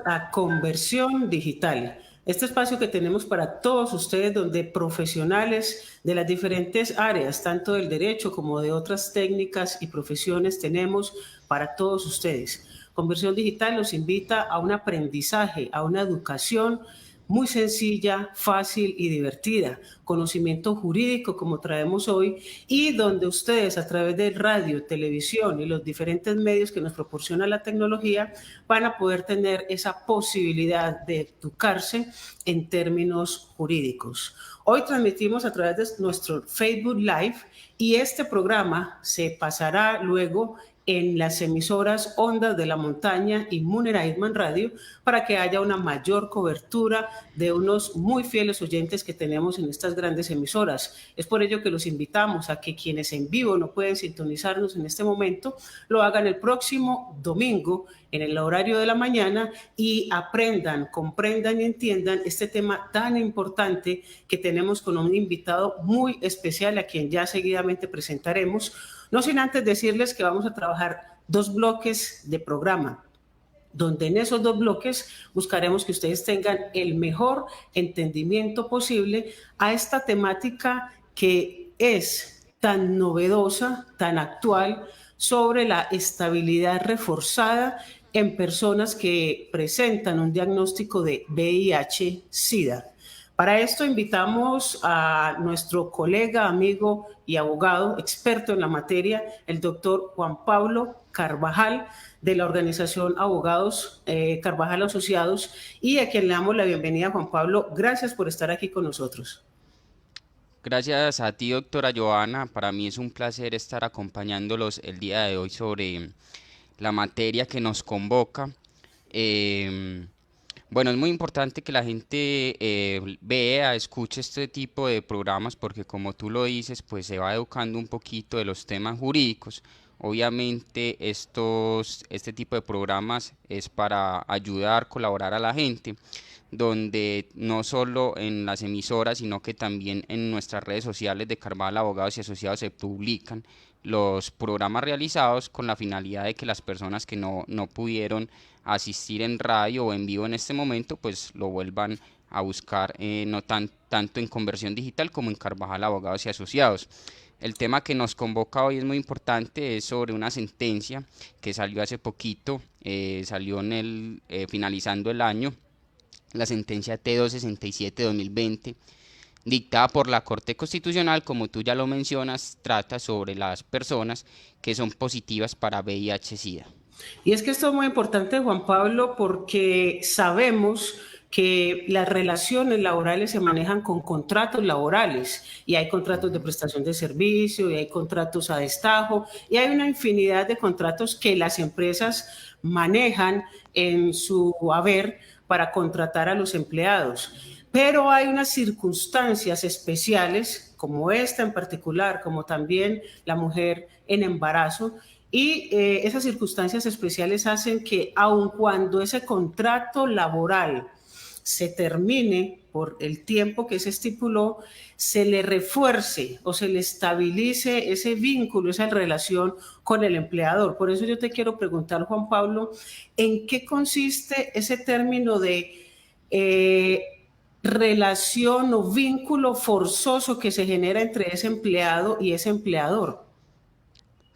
a Conversión Digital. Este espacio que tenemos para todos ustedes, donde profesionales de las diferentes áreas, tanto del derecho como de otras técnicas y profesiones, tenemos para todos ustedes. Conversión Digital los invita a un aprendizaje, a una educación muy sencilla, fácil y divertida, conocimiento jurídico como traemos hoy, y donde ustedes a través de radio, televisión y los diferentes medios que nos proporciona la tecnología van a poder tener esa posibilidad de educarse en términos jurídicos. Hoy transmitimos a través de nuestro Facebook Live y este programa se pasará luego en las emisoras Ondas de la Montaña y Munera Eidman Radio para que haya una mayor cobertura de unos muy fieles oyentes que tenemos en estas grandes emisoras. Es por ello que los invitamos a que quienes en vivo no pueden sintonizarnos en este momento, lo hagan el próximo domingo en el horario de la mañana y aprendan, comprendan y entiendan este tema tan importante que tenemos con un invitado muy especial a quien ya seguidamente presentaremos. No sin antes decirles que vamos a trabajar 2 bloques de programa, donde en esos 2 bloques buscaremos que ustedes tengan el mejor entendimiento posible a esta temática que es tan novedosa, tan actual, sobre la estabilidad reforzada en personas que presentan un diagnóstico de VIH-Sida. Para esto invitamos a nuestro colega, amigo y abogado experto en la materia, el doctor Juan Pablo Carvajal, de la organización Abogados Carvajal Asociados, y a quien le damos la bienvenida. Juan Pablo, gracias por estar aquí con nosotros. Gracias a ti, doctora Joana. Para mí es un placer estar acompañándolos el día de hoy sobre la materia que nos convoca. Em, bueno, es muy importante que la gente vea, escuche este tipo de programas porque como tú lo dices, pues se va educando un poquito de los temas jurídicos. Obviamente este tipo de programas es para ayudar, colaborar a la gente, donde no solo en las emisoras, sino que también en nuestras redes sociales de Carvajal Abogados y Asociados se publican los programas realizados con la finalidad de que las personas que no pudieron asistir en radio o en vivo en este momento, pues lo vuelvan a buscar no tanto en Conversión Digital como en Carvajal Abogados y Asociados. El tema que nos convoca hoy es muy importante, es sobre una sentencia que salió hace poquito, salió finalizando el año, la sentencia T267-2020, dictada por la Corte Constitucional. Como tú ya lo mencionas, trata sobre las personas que son positivas para VIH-Sida. Y es que esto es muy importante, Juan Pablo, porque sabemos que las relaciones laborales se manejan con contratos laborales y hay contratos de prestación de servicio y hay contratos a destajo y hay una infinidad de contratos que las empresas manejan en su haber para contratar a los empleados. Pero hay unas circunstancias especiales, como esta en particular, como también la mujer en embarazo, y esas circunstancias especiales hacen que aun cuando ese contrato laboral se termine por el tiempo que se estipuló, se le refuerce o se le estabilice ese vínculo, esa relación con el empleador. Por eso yo te quiero preguntar, Juan Pablo, ¿en qué consiste ese término de relación o vínculo forzoso que se genera entre ese empleado y ese empleador?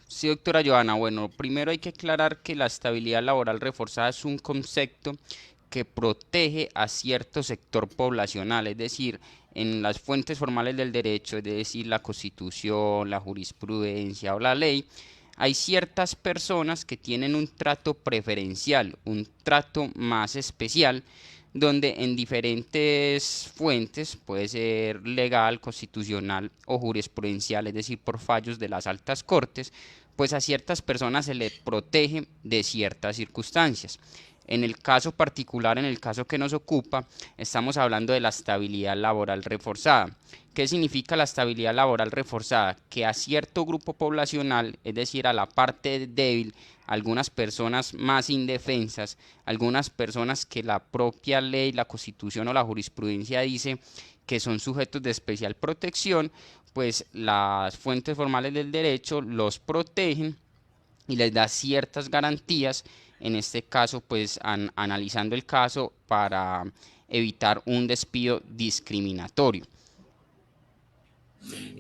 Sí, doctora Joana, bueno, primero hay que aclarar que la estabilidad laboral reforzada es un concepto que protege a cierto sector poblacional, es decir, en las fuentes formales del derecho, es decir, la Constitución, la jurisprudencia o la ley, hay ciertas personas que tienen un trato preferencial, un trato más especial, donde en diferentes fuentes, puede ser legal, constitucional o jurisprudencial, es decir, por fallos de las altas cortes, pues a ciertas personas se les protege de ciertas circunstancias. En el caso particular, en el caso que nos ocupa, estamos hablando de la estabilidad laboral reforzada. ¿Qué significa la estabilidad laboral reforzada? Que a cierto grupo poblacional, es decir, a la parte débil, algunas personas más indefensas, algunas personas que la propia ley, la Constitución o la jurisprudencia dice que son sujetos de especial protección, pues las fuentes formales del derecho los protegen y les da ciertas garantías en este caso pues analizando el caso para evitar un despido discriminatorio.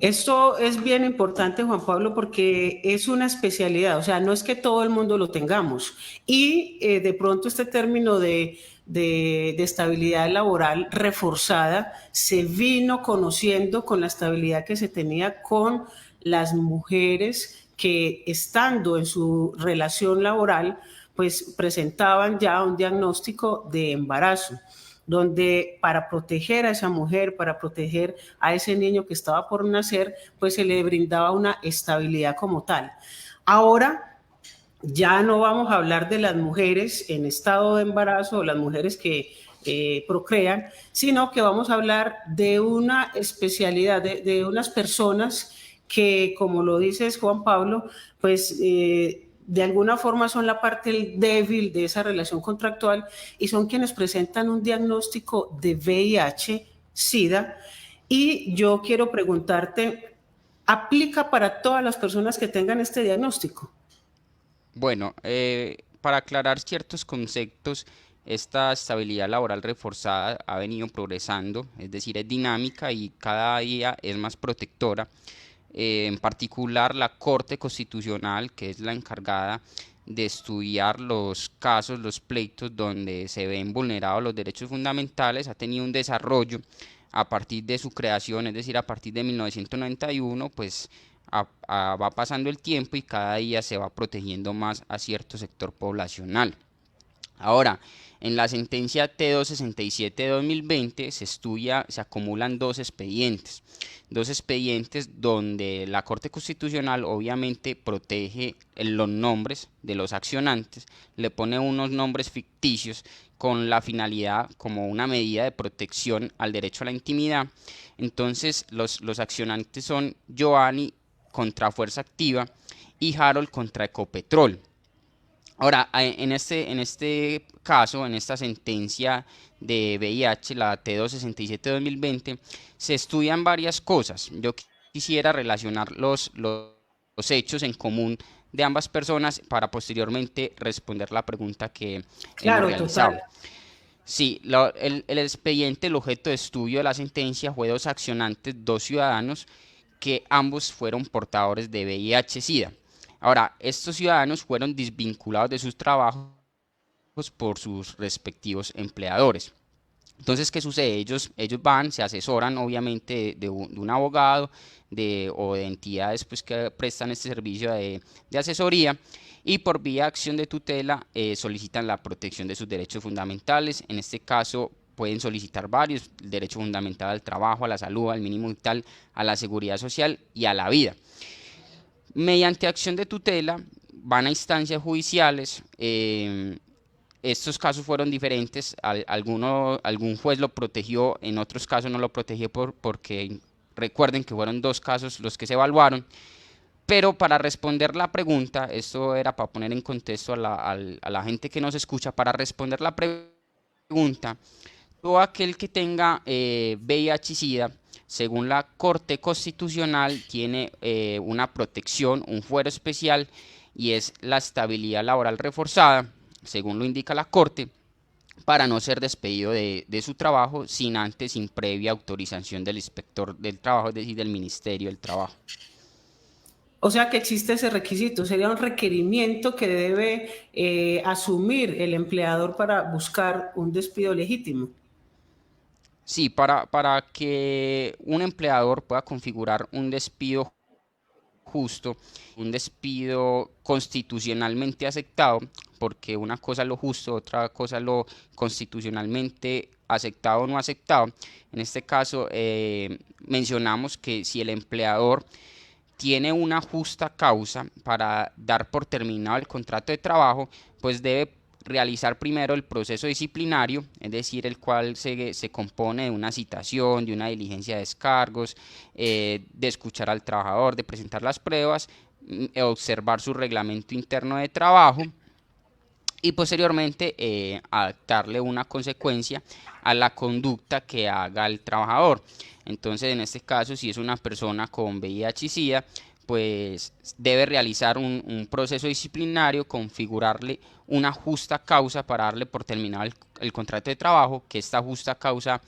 Esto es bien importante, Juan Pablo, porque es una especialidad, o sea, no es que todo el mundo lo tengamos. Y de pronto este término de estabilidad laboral reforzada se vino conociendo con la estabilidad que se tenía con las mujeres que estando en su relación laboral, pues presentaban ya un diagnóstico de embarazo donde para proteger a esa mujer, para proteger a ese niño que estaba por nacer, pues se le brindaba una estabilidad como tal. Ahora ya no vamos a hablar de las mujeres en estado de embarazo o las mujeres que procrean, sino que vamos a hablar de una especialidad, de unas personas que, como lo dices Juan Pablo, pues de alguna forma son la parte débil de esa relación contractual y son quienes presentan un diagnóstico de VIH, SIDA. Y yo quiero preguntarte, ¿aplica para todas las personas que tengan este diagnóstico? Bueno, para aclarar ciertos conceptos, esta estabilidad laboral reforzada ha venido progresando, es decir, es dinámica y cada día es más protectora. En particular, la Corte Constitucional, que es la encargada de estudiar los casos, los pleitos donde se ven vulnerados los derechos fundamentales, ha tenido un desarrollo a partir de su creación, es decir, a partir de 1991, pues va pasando el tiempo y cada día se va protegiendo más a cierto sector poblacional. Ahora, en la sentencia T267 de 2020 se acumulan dos expedientes donde la Corte Constitucional obviamente protege los nombres de los accionantes, le pone unos nombres ficticios con la finalidad como una medida de protección al derecho a la intimidad. Entonces, los accionantes son Giovanni contra Fuerza Activa y Harold contra Ecopetrol. Ahora, en este caso, en esta sentencia de VIH, la T267 de 2020, se estudian varias cosas. Yo quisiera relacionar los hechos en común de ambas personas para posteriormente responder la pregunta que hemos Claro, realizado. total. Sí, el expediente, el objeto de estudio de la sentencia fue dos accionantes, dos ciudadanos, que ambos fueron portadores de VIH-Sida. Ahora, estos ciudadanos fueron desvinculados de sus trabajos por sus respectivos empleadores. Entonces, ¿qué sucede? Ellos van, se asesoran obviamente de un abogado o de entidades pues, que prestan este servicio de asesoría y por vía de acción de tutela solicitan la protección de sus derechos fundamentales. En este caso pueden solicitar varios: el derecho fundamental al trabajo, a la salud, al mínimo vital, a la seguridad social y a la vida. Mediante acción de tutela van a instancias judiciales. Estos casos fueron diferentes, algún juez lo protegió, en otros casos no lo protegió porque recuerden que fueron dos casos los que se evaluaron. Pero para responder la pregunta, esto era para poner en contexto a la gente que nos escucha, para responder la pregunta, todo aquel que tenga VIH-Sida, según la Corte Constitucional, tiene una protección, un fuero especial, y es la estabilidad laboral reforzada, según lo indica la Corte, para no ser despedido de su trabajo sin previa autorización del inspector del trabajo, es decir, del Ministerio del Trabajo. O sea que existe ese requisito, sería un requerimiento que debe asumir el empleador para buscar un despido legítimo. Sí, para que un empleador pueda configurar un despido justo, un despido constitucionalmente aceptado, porque una cosa es lo justo, otra cosa es lo constitucionalmente aceptado o no aceptado. En este caso, mencionamos que si el empleador tiene una justa causa para dar por terminado el contrato de trabajo, pues debe realizar primero el proceso disciplinario, es decir, el cual se compone de una citación, de una diligencia de descargos, de escuchar al trabajador, de presentar las pruebas, observar su reglamento interno de trabajo y posteriormente adaptarle una consecuencia a la conducta que haga el trabajador. Entonces, en este caso, si es una persona con VIH y SIDA, pues debe realizar un proceso disciplinario, configurarle una justa causa para darle por terminado el contrato de trabajo, que esta justa causa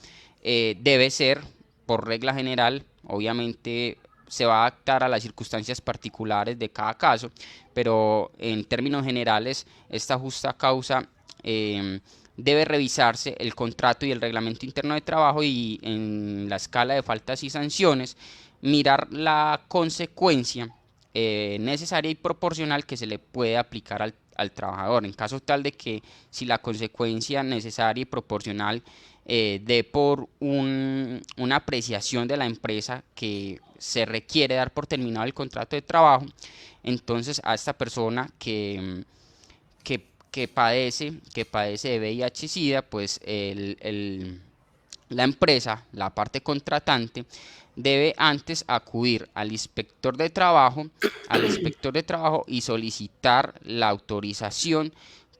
debe ser, por regla general, obviamente se va a adaptar a las circunstancias particulares de cada caso, pero en términos generales, esta justa causa debe revisarse el contrato y el reglamento interno de trabajo, y en la escala de faltas y sanciones mirar la consecuencia necesaria y proporcional que se le puede aplicar al trabajador. En caso tal de que, si la consecuencia necesaria y proporcional dé por una apreciación de la empresa que se requiere dar por terminado el contrato de trabajo, entonces a esta persona que padece de VIH-Sida, pues la empresa, la parte contratante, debe antes acudir al inspector de trabajo y solicitar la autorización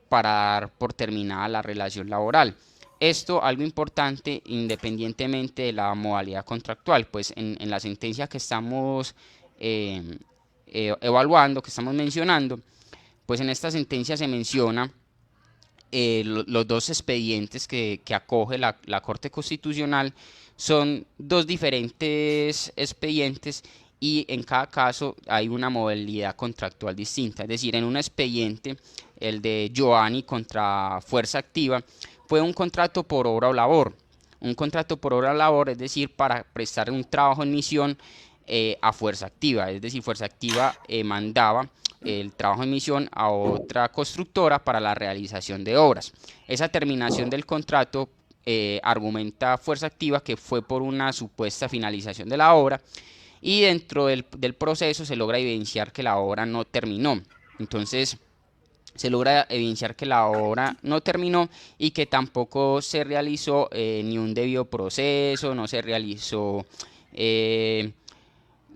para dar por terminada la relación laboral. Esto, algo importante, independientemente de la modalidad contractual, pues en la sentencia que estamos eh, evaluando, que estamos mencionando, pues en esta sentencia se menciona los dos expedientes que acoge la Corte Constitucional. Son dos diferentes expedientes, y en cada caso hay una modalidad contractual distinta. Es decir, en un expediente, el de Giovanni contra Fuerza Activa, fue un contrato por obra o labor. Un contrato por obra o labor, es decir, para prestar un trabajo en misión a Fuerza Activa. Es decir, Fuerza Activa mandaba el trabajo en misión a otra constructora para la realización de obras. Esa terminación del contrato, argumenta Fuerza Activa, que fue por una supuesta finalización de la obra, y dentro del proceso se logra evidenciar que la obra no terminó. Entonces se logra evidenciar que la obra no terminó y que tampoco se realizó ni un debido proceso, no se realizó eh,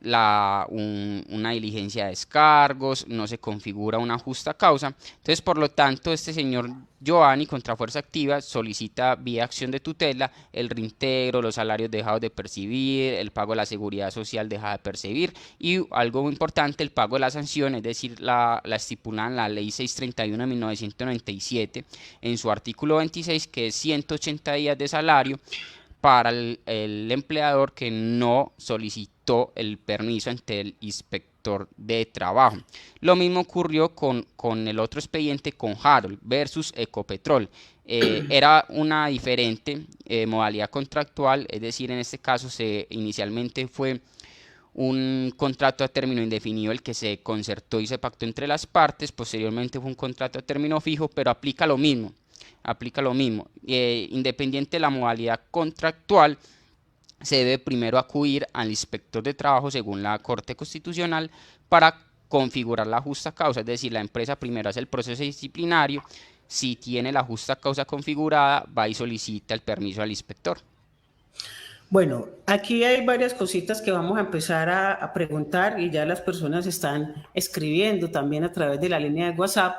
una diligencia de descargos, no se configura una justa causa. Entonces, por lo tanto, este señor Giovanni, contra Fuerza Activa, solicita vía acción de tutela el reintegro, los salarios dejados de percibir, el pago de la seguridad social dejada de percibir, y algo muy importante, el pago de la sanción, es decir, la estipulada en la ley 631 de 1997 en su artículo 26, que es 180 días de salario para el empleador que no solicitó el permiso ante el inspector de trabajo. Lo mismo ocurrió con el otro expediente, con Harold versus Ecopetrol. Era una diferente modalidad contractual, es decir, en este caso inicialmente fue un contrato a término indefinido el que se concertó y se pactó entre las partes. Posteriormente fue un contrato a término fijo, pero aplica lo mismo. Independiente de la modalidad contractual, se debe primero acudir al inspector de trabajo según la Corte Constitucional para configurar la justa causa. Es decir, la empresa primero hace el proceso disciplinario. Si tiene la justa causa configurada, va y solicita el permiso al inspector. Bueno, aquí hay varias cositas que vamos a empezar a preguntar, y ya las personas están escribiendo también a través de la línea de WhatsApp.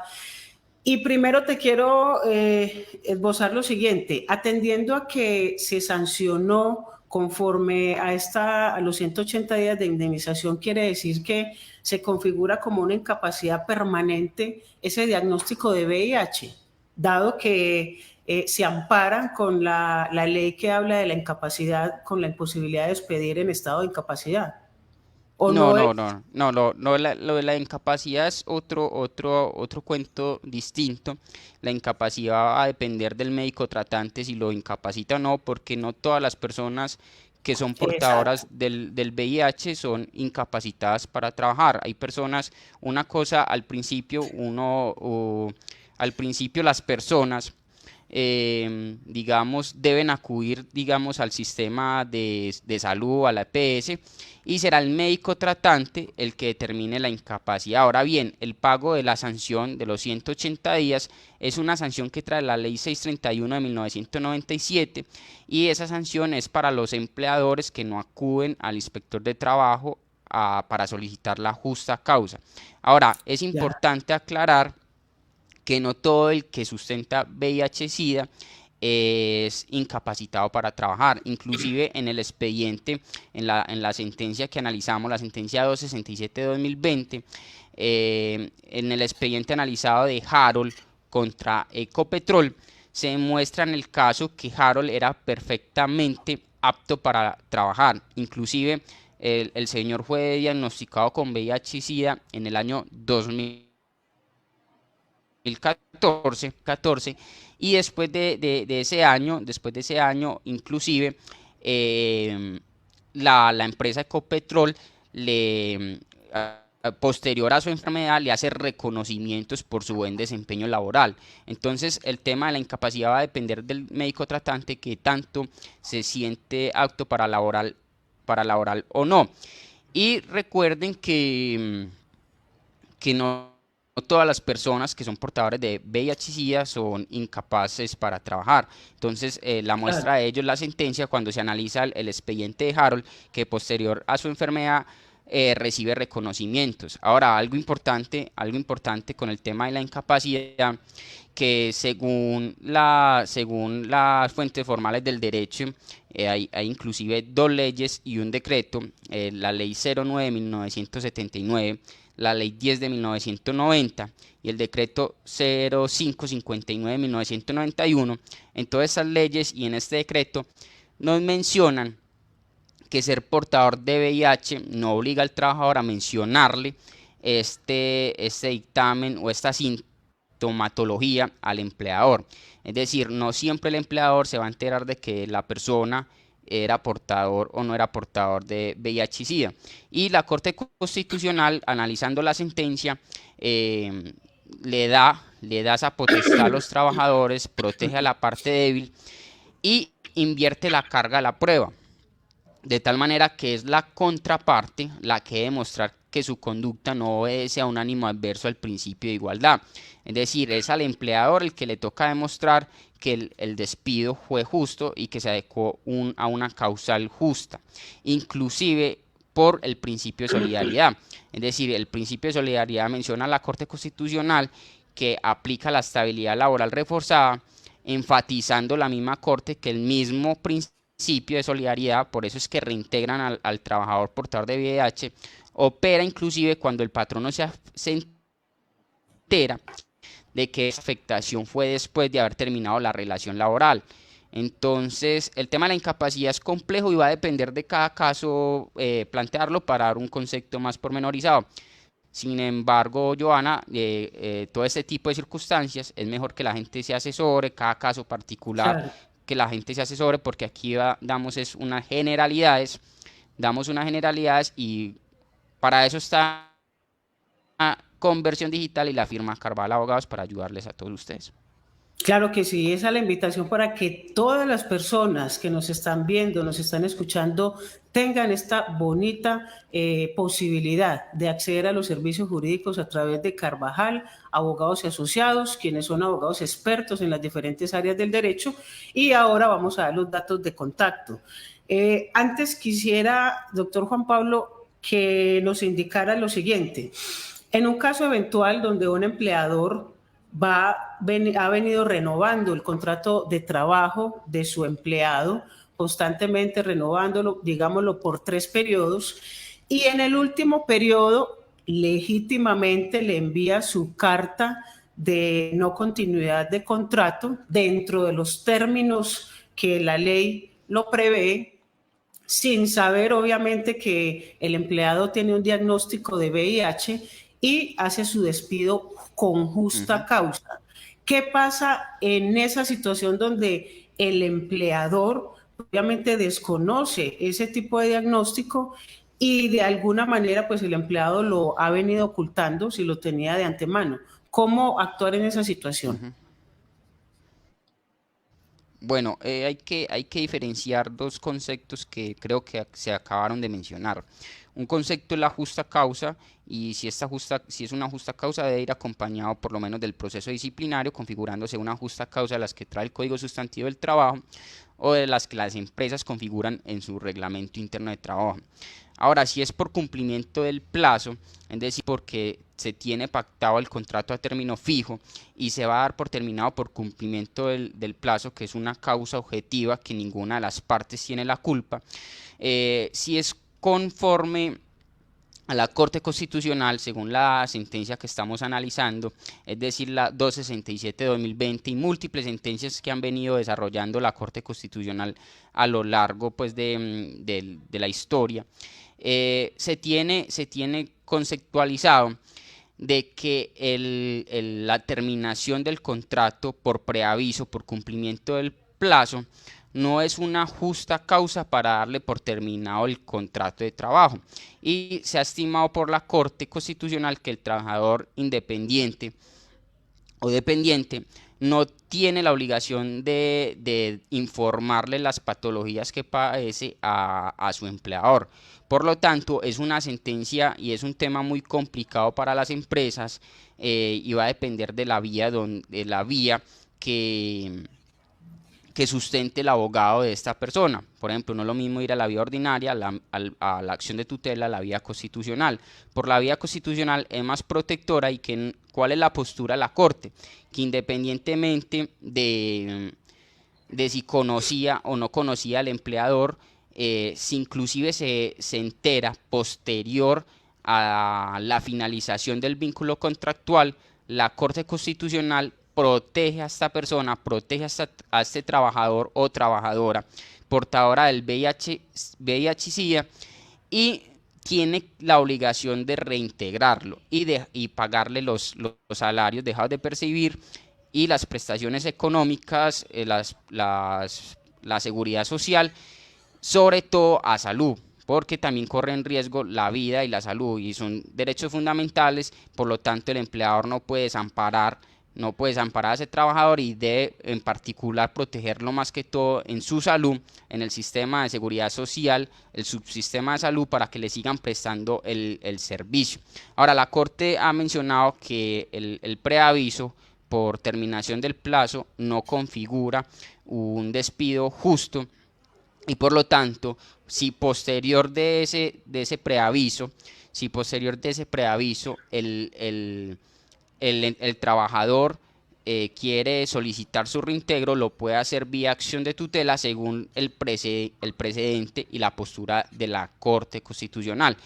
Y primero te quiero esbozar lo siguiente: atendiendo a que se sancionó conforme a los 180 días de indemnización, quiere decir que se configura como una incapacidad permanente ese diagnóstico de VIH, dado que se amparan con la ley que habla de la incapacidad, con la imposibilidad de expedir en estado de incapacidad. ¿O No, no es? no, no, no, no, lo de la incapacidad es otro cuento distinto. La incapacidad va a depender del médico tratante si lo incapacita o no, porque no todas las personas que son Exacto. portadoras del VIH son incapacitadas para trabajar. Hay personas, una cosa al principio, al principio las personas, digamos, deben acudir, digamos, al sistema de salud, a la EPS, y será el médico tratante el que determine la incapacidad. Ahora bien, el pago de la sanción de los 180 días es una sanción que trae la ley 631 de 1997, y esa sanción es para los empleadores que no acuden al inspector de trabajo para solicitar la justa causa. Ahora, es Ya. importante aclarar que no todo el que sustenta VIH-Sida es incapacitado para trabajar. Inclusive en el expediente, en la sentencia que analizamos, la sentencia 267/2020, en el expediente analizado de Harold contra Ecopetrol, se demuestra en el caso que Harold era perfectamente apto para trabajar. Inclusive el señor fue diagnosticado con VIH-Sida en el año 2014, y después de ese año, inclusive la empresa Ecopetrol le posterior a su enfermedad le hace reconocimientos por su buen desempeño laboral. Entonces el tema de la incapacidad va a depender del médico tratante, que tanto se siente apto para laboral o no. Y recuerden que no todas las personas que son portadores de VIH-Sida son incapaces para trabajar. Entonces, la muestra Claro. de ello es la sentencia cuando se analiza el expediente de Harold, que posterior a su enfermedad recibe reconocimientos. Ahora, algo importante con el tema de la incapacidad, que según las fuentes formales del derecho, hay inclusive dos leyes y un decreto, la ley 09 de 1979, la ley 10 de 1990 y el decreto 0559 de 1991. En todas esas leyes y en este decreto nos mencionan que ser portador de VIH no obliga al trabajador a mencionarle este dictamen o esta sintomatología al empleador. Es decir, no siempre el empleador se va a enterar de que la persona era portador o no era portador de VIH-Sida. Y la Corte Constitucional, analizando la sentencia, le da esa potestad a los trabajadores, protege a la parte débil y invierte la carga de la prueba, de tal manera que es la contraparte la que debe demostrar que su conducta no obedece a un ánimo adverso al principio de igualdad. Es decir, es al empleador el que le toca demostrar que el despido fue justo y que se adecuó a una causal justa, inclusive por el principio de solidaridad. Es decir, el principio de solidaridad menciona la Corte Constitucional que aplica la estabilidad laboral reforzada, enfatizando la misma Corte que el mismo principio de solidaridad, por eso es que reintegran al trabajador portador de VIH, opera inclusive cuando el patrono se entera de que esa afectación fue después de haber terminado la relación laboral. Entonces, el tema de la incapacidad es complejo y va a depender de cada caso plantearlo para dar un concepto más pormenorizado. Sin embargo, Joana, todo este tipo de circunstancias es mejor que la gente se asesore, cada caso particular, Claro. que la gente se asesore, porque aquí damos unas generalidades, y para eso está Conversión Digital y la firma Carval Abogados para ayudarles a todos ustedes. Claro que sí, esa es la invitación para que todas las personas que nos están viendo, nos están escuchando, tengan esta bonita posibilidad de acceder a los servicios jurídicos a través de Carvajal, abogados y asociados, quienes son abogados expertos en las diferentes áreas del derecho. Y ahora vamos a dar los datos de contacto. Antes quisiera, doctor Juan Pablo, que nos indicara lo siguiente. En un caso eventual donde un empleador ha venido renovando el contrato de trabajo de su empleado, constantemente renovándolo, digámoslo, por 3 periodos, y en el último periodo legítimamente le envía su carta de no continuidad de contrato dentro de los términos que la ley lo prevé, sin saber obviamente que el empleado tiene un diagnóstico de VIH, y hace su despido con justa Ujú. causa. ¿Qué pasa en esa situación donde el empleador obviamente desconoce ese tipo de diagnóstico y de alguna manera pues el empleado lo ha venido ocultando si lo tenía de antemano? ¿Cómo actuar en esa situación? Ujú. Bueno, hay que diferenciar dos conceptos que creo que se acabaron de mencionar. Un concepto es la justa causa, y si es una justa causa, debe ir acompañado por lo menos del proceso disciplinario, configurándose una justa causa de las que trae el Código Sustantivo del Trabajo o de las que las empresas configuran en su reglamento interno de trabajo. Ahora, si es por cumplimiento del plazo, es decir, porque se tiene pactado el contrato a término fijo y se va a dar por terminado por cumplimiento del plazo, que es una causa objetiva que ninguna de las partes tiene la culpa, si es conforme a la Corte Constitucional, según la sentencia que estamos analizando, es decir, la 267 de 2020 y múltiples sentencias que han venido desarrollando la Corte Constitucional a lo largo pues, de la historia, se tiene conceptualizado de que la terminación del contrato por preaviso, por cumplimiento del plazo, no es una justa causa para darle por terminado el contrato de trabajo. Y se ha estimado por la Corte Constitucional que el trabajador independiente o dependiente no tiene la obligación de informarle las patologías que padece a su empleador. Por lo tanto, es una sentencia y es un tema muy complicado para las empresas, y va a depender de la vía que sustente el abogado de esta persona. Por ejemplo, no es lo mismo ir a la vía ordinaria, a la acción de tutela, a la vía constitucional. Por la vía constitucional es más protectora y ¿cuál es la postura de la Corte? Que independientemente de si conocía o no conocía al empleador, si inclusive se entera posterior a la finalización del vínculo contractual, la Corte Constitucional protege a esta persona, protege a este trabajador o trabajadora portadora del VIH-Sida y tiene la obligación de reintegrarlo y pagarle los salarios dejados de percibir y las prestaciones económicas, la seguridad social, sobre todo a salud, porque también corre en riesgo la vida y la salud y son derechos fundamentales. Por lo tanto, el empleador no puede desamparar a ese trabajador y debe en particular protegerlo más que todo en su salud, en el sistema de seguridad social, el subsistema de salud, para que le sigan prestando el servicio. Ahora, la Corte ha mencionado que el preaviso por terminación del plazo no configura un despido justo y por lo tanto, si posterior de ese preaviso, el trabajador quiere solicitar su reintegro, lo puede hacer vía acción de tutela según el precedente y la postura de la Corte Constitucional.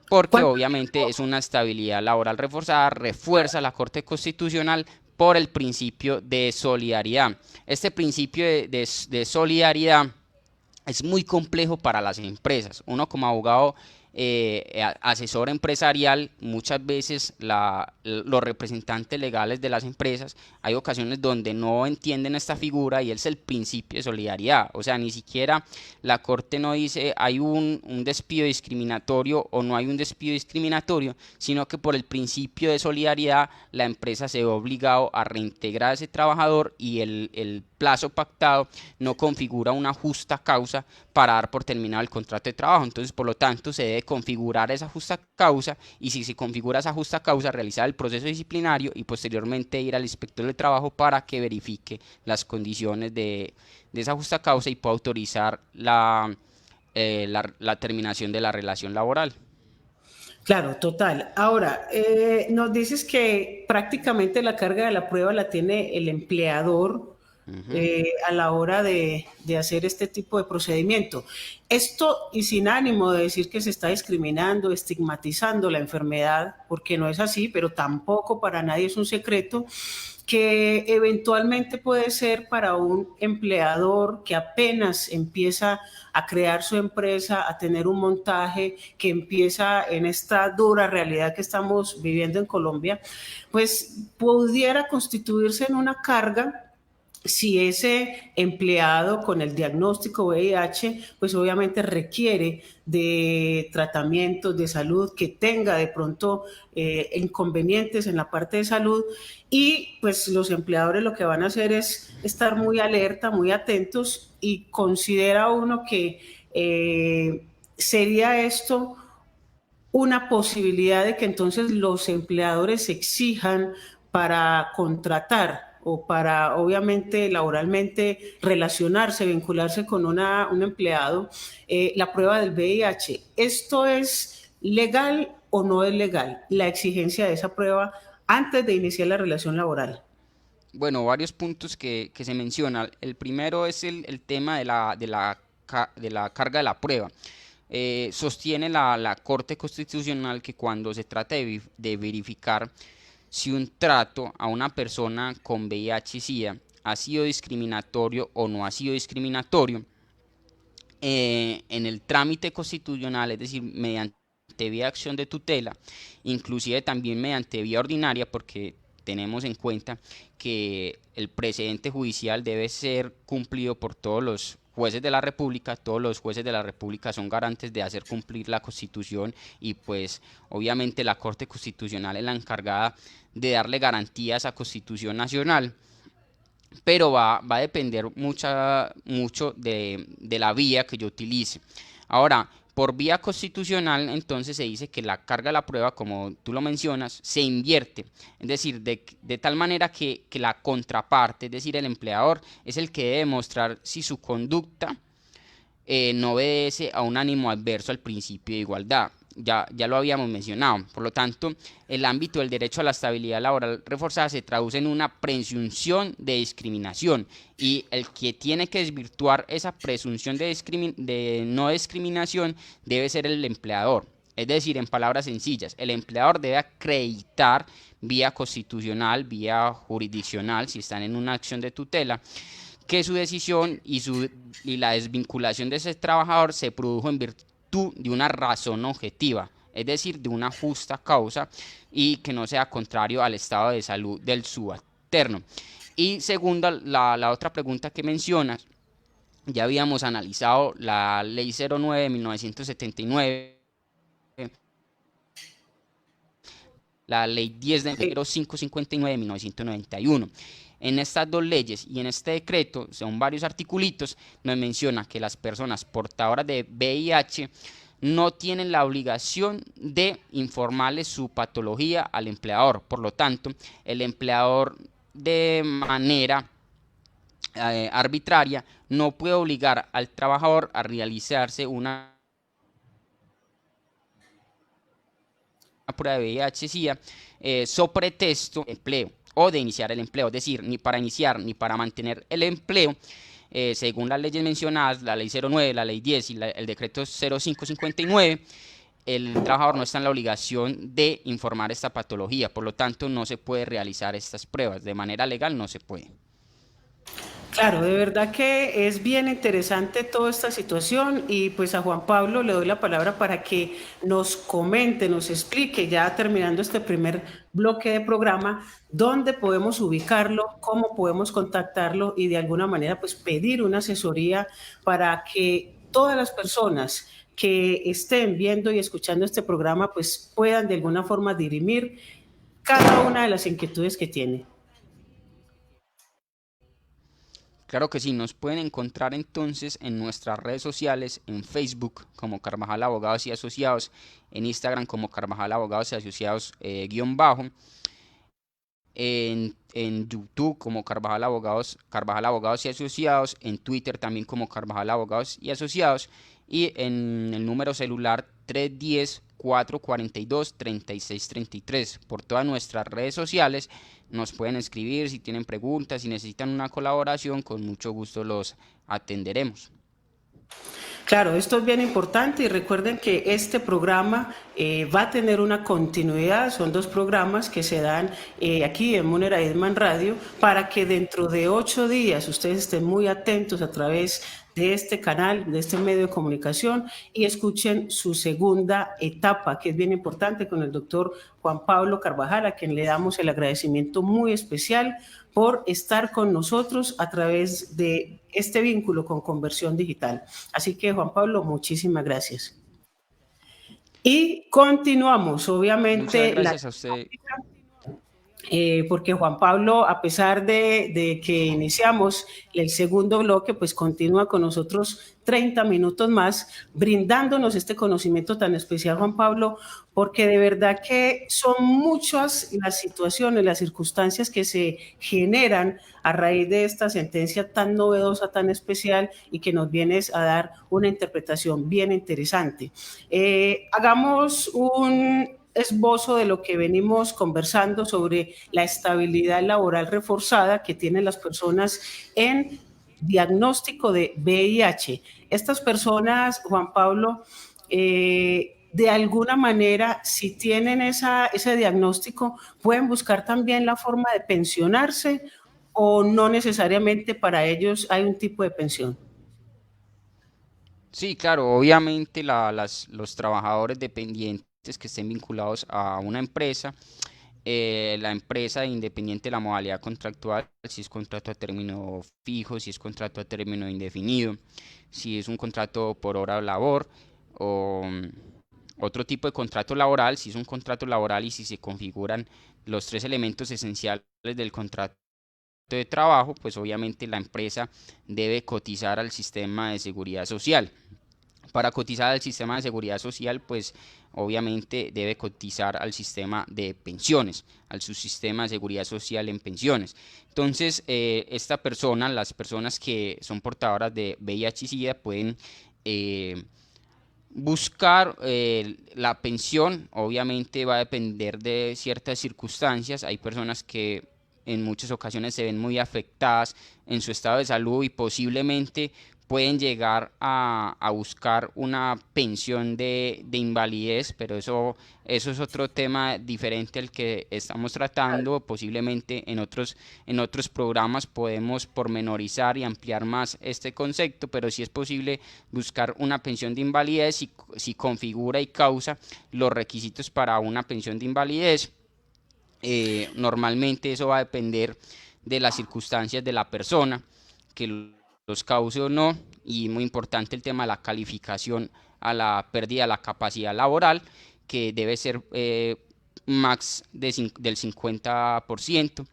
Porque ¿Cuánto obviamente es tiempo? una estabilidad laboral reforzada, refuerza la Corte Constitucional por el principio de solidaridad. Este principio de solidaridad es muy complejo para las empresas. Uno como abogado, asesor empresarial, muchas veces los representantes legales de las empresas, hay ocasiones donde no entienden esta figura y es el principio de solidaridad. O sea, ni siquiera la Corte no dice hay un despido discriminatorio o no hay un despido discriminatorio, sino que por el principio de solidaridad la empresa se ve obligado a reintegrar a ese trabajador y el plazo pactado no configura una justa causa para dar por terminado el contrato de trabajo. Entonces, por lo tanto, se debe configurar esa justa causa y si se configura esa justa causa, realizar el proceso disciplinario y posteriormente ir al inspector de trabajo para que verifique las condiciones de esa justa causa y pueda autorizar la terminación de la relación laboral. Claro, total. Ahora, nos dices que prácticamente la carga de la prueba la tiene el empleador Ujú. a la hora de hacer este tipo de procedimiento. Esto, y sin ánimo de decir que se está discriminando, estigmatizando la enfermedad, porque no es así, pero tampoco para nadie es un secreto, que eventualmente puede ser para un empleador que apenas empieza a crear su empresa, a tener un montaje, que empieza en esta dura realidad que estamos viviendo en Colombia, pues pudiera constituirse en una carga si ese empleado con el diagnóstico VIH, pues obviamente requiere de tratamientos de salud, que tenga de pronto inconvenientes en la parte de salud, y pues los empleadores lo que van a hacer es estar muy alerta, muy atentos, y considera uno que sería esto una posibilidad de que entonces los empleadores exijan para contratar o para, obviamente, laboralmente relacionarse, vincularse con un empleado, la prueba del VIH. ¿Esto es legal o no es legal la exigencia de esa prueba antes de iniciar la relación laboral? Bueno, varios puntos que se mencionan. El primero es el tema de la carga de la prueba. Sostiene la Corte Constitucional que cuando se trata de verificar si un trato a una persona con VIH-Sida ha sido discriminatorio o no ha sido discriminatorio, en el trámite constitucional, es decir, mediante vía acción de tutela, inclusive también mediante vía ordinaria, porque tenemos en cuenta que el precedente judicial debe ser cumplido por todos los jueces de la República. Todos los jueces de la República son garantes de hacer cumplir la Constitución, y pues obviamente la Corte Constitucional es la encargada de darle garantía a esa Constitución nacional, pero va a depender mucho de la vía que yo utilice. Ahora, por vía constitucional, entonces se dice que la carga de la prueba, como tú lo mencionas, se invierte. Es decir, de tal manera que la contraparte, es decir, el empleador, es el que debe demostrar si su conducta no obedece a un ánimo adverso al principio de igualdad. Ya lo habíamos mencionado. Por lo tanto, el ámbito del derecho a la estabilidad laboral reforzada se traduce en una presunción de discriminación, y el que tiene que desvirtuar esa presunción de no discriminación debe ser el empleador. Es decir, en palabras sencillas, el empleador debe acreditar vía constitucional, vía jurisdiccional, si están en una acción de tutela, que su decisión y la desvinculación de ese trabajador se produjo en virtud de una razón objetiva, es decir, de una justa causa, y que no sea contrario al estado de salud del subalterno. Y segunda, la otra pregunta que mencionas, ya habíamos analizado la ley 09 de 1979, la ley 10 de 0559 de 1991. En estas dos leyes y en este decreto, son varios articulitos, nos menciona que las personas portadoras de VIH no tienen la obligación de informarle su patología al empleador. Por lo tanto, el empleador, de manera arbitraria, no puede obligar al trabajador a realizarse una prueba de VIH-Sida sobre pretexto de empleo o de iniciar el empleo. Es decir, ni para iniciar ni para mantener el empleo, según las leyes mencionadas, la ley 09, la ley 10 y el decreto 0559, el trabajador no está en la obligación de informar esta patología. Por lo tanto, no se puede realizar estas pruebas. De manera legal no se puede. Claro, de verdad que es bien interesante toda esta situación, y pues a Juan Pablo le doy la palabra para que nos comente, nos explique, ya terminando este primer bloque de programa, dónde podemos ubicarlo, cómo podemos contactarlo y de alguna manera pues pedir una asesoría para que todas las personas que estén viendo y escuchando este programa pues puedan de alguna forma dirimir cada una de las inquietudes que tiene. Claro que sí, nos pueden encontrar entonces en nuestras redes sociales, en Facebook como Carvajal Abogados y Asociados, en Instagram como Carvajal Abogados y Asociados guión bajo, en YouTube como Carvajal Abogados y Asociados, en Twitter también como Carvajal Abogados y Asociados, y en el número celular 310-442-3633. Por todas nuestras redes sociales nos pueden escribir si tienen preguntas, si necesitan una colaboración, con mucho gusto los atenderemos. Claro, esto es bien importante, y recuerden que este programa va a tener una continuidad. Son dos programas que se dan aquí en Munera Edman Radio, para que dentro de 8 días ustedes estén muy atentos a través de este canal, de este medio de comunicación, y escuchen su segunda etapa, que es bien importante, con el doctor Juan Pablo Carvajal, a quien le damos el agradecimiento muy especial por estar con nosotros a través de este vínculo con Conversión Digital. Así que, Juan Pablo, muchísimas gracias. Y continuamos, Muchas obviamente, gracias a usted. porque Juan Pablo, a pesar de que iniciamos el segundo bloque, pues continúa con nosotros 30 minutos más, brindándonos este conocimiento tan especial, Juan Pablo, porque de verdad que son muchas las situaciones, las circunstancias que se generan a raíz de esta sentencia tan novedosa, tan especial y que nos vienes a dar una interpretación bien interesante. Hagamos un esbozo de lo que venimos conversando sobre la estabilidad laboral reforzada que tienen las personas en diagnóstico de VIH. Estas personas, Juan Pablo, de alguna manera, si tienen ese diagnóstico, pueden buscar también la forma de pensionarse o no necesariamente para ellos hay un tipo de pensión. Sí, claro, obviamente los trabajadores dependientes que estén vinculados a una empresa, la empresa independiente de la modalidad contractual, si es contrato a término fijo, si es contrato a término indefinido, si es un contrato por hora de labor o otro tipo de contrato laboral, si es un contrato laboral y si se configuran los tres elementos esenciales del contrato de trabajo, pues obviamente la empresa debe cotizar al sistema de seguridad social. Para cotizar al sistema de seguridad social, pues obviamente debe cotizar al sistema de pensiones, al subsistema de seguridad social en pensiones. Entonces, esta persona, las personas que son portadoras de VIH y SIDA pueden buscar la pensión. Obviamente va a depender de ciertas circunstancias. Hay personas que en muchas ocasiones se ven muy afectadas en su estado de salud y posiblemente pueden llegar a buscar una pensión de invalidez, pero eso es otro tema diferente al que estamos tratando. Posiblemente en otros programas podemos pormenorizar y ampliar más este concepto, pero sí es posible buscar una pensión de invalidez si configura y causa los requisitos para una pensión de invalidez. Normalmente eso va a depender de las circunstancias de la persona que los cause o no, y muy importante el tema de la calificación a la pérdida de la capacidad laboral, que debe ser max del 50%,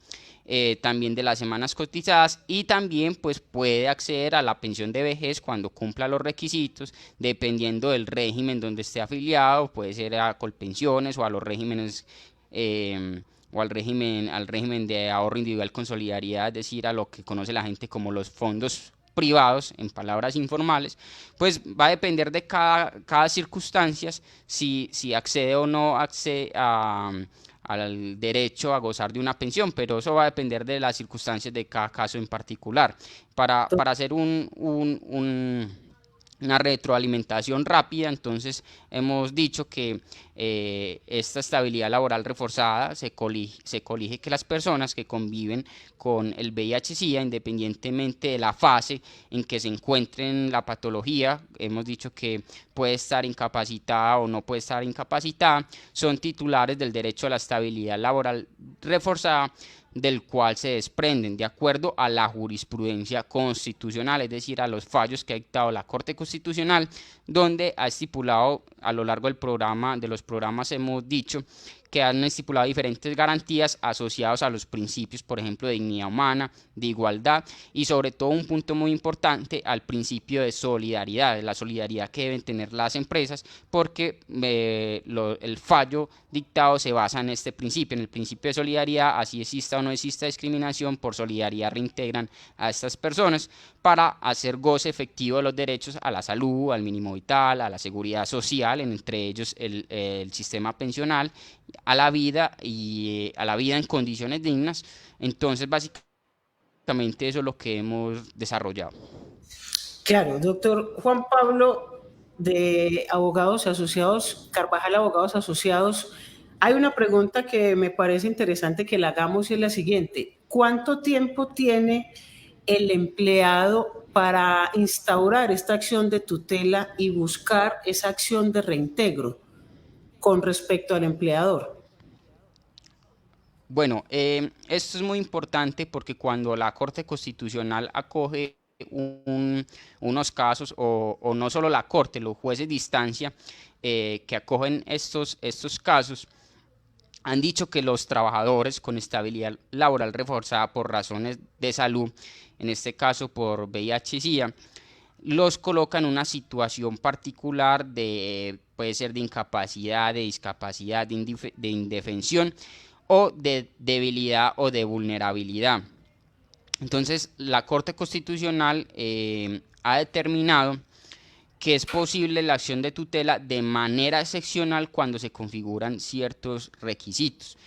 también de las semanas cotizadas, y también pues puede acceder a la pensión de vejez cuando cumpla los requisitos, dependiendo del régimen donde esté afiliado. Puede ser a Colpensiones o a los regímenes o al régimen de ahorro individual con solidaridad, es decir, a lo que conoce la gente como los fondos privados, en palabras informales. Pues va a depender de cada circunstancia si accede o no accede al derecho a gozar de una pensión, pero eso va a depender de las circunstancias de cada caso en particular. Para hacer una retroalimentación rápida, entonces hemos dicho que esta estabilidad laboral reforzada se colige que las personas que conviven con el VIH-Sida, independientemente de la fase en que se encuentren la patología, hemos dicho que puede estar incapacitada o no puede estar incapacitada, son titulares del derecho a la estabilidad laboral reforzada, del cual se desprenden de acuerdo a la jurisprudencia constitucional, es decir, a los fallos que ha dictado la Corte Constitucional, donde ha estipulado a lo largo de los programas hemos dicho que han estipulado diferentes garantías asociadas a los principios, por ejemplo, de dignidad humana, de igualdad y sobre todo un punto muy importante al principio de solidaridad, la solidaridad que deben tener las empresas, porque el fallo dictado se basa en este principio, en el principio de solidaridad. Así exista o no exista discriminación, por solidaridad reintegran a estas personas para hacer goce efectivo de los derechos a la salud, al mínimo vital, a la seguridad social, entre ellos el sistema pensional, a la vida y a la vida en condiciones dignas. Entonces, básicamente eso es lo que hemos desarrollado. Claro, doctor Juan Pablo, de Abogados Asociados, Carvajal Abogados Asociados, hay una pregunta que me parece interesante que la hagamos y es la siguiente. ¿Cuánto tiempo tiene el empleado para instaurar esta acción de tutela y buscar esa acción de reintegro con respecto al empleador? Bueno, esto es muy importante porque cuando la Corte Constitucional acoge unos casos, o no solo la Corte, los jueces de instancia que acogen estos casos, han dicho que los trabajadores con estabilidad laboral reforzada por razones de salud, en este caso por VIH-Sida, los coloca en una situación particular de, puede ser de incapacidad, de discapacidad, de indefensión o de debilidad o de vulnerabilidad. Entonces, la Corte Constitucional ha determinado que es posible la acción de tutela de manera excepcional cuando se configuran ciertos requisitos.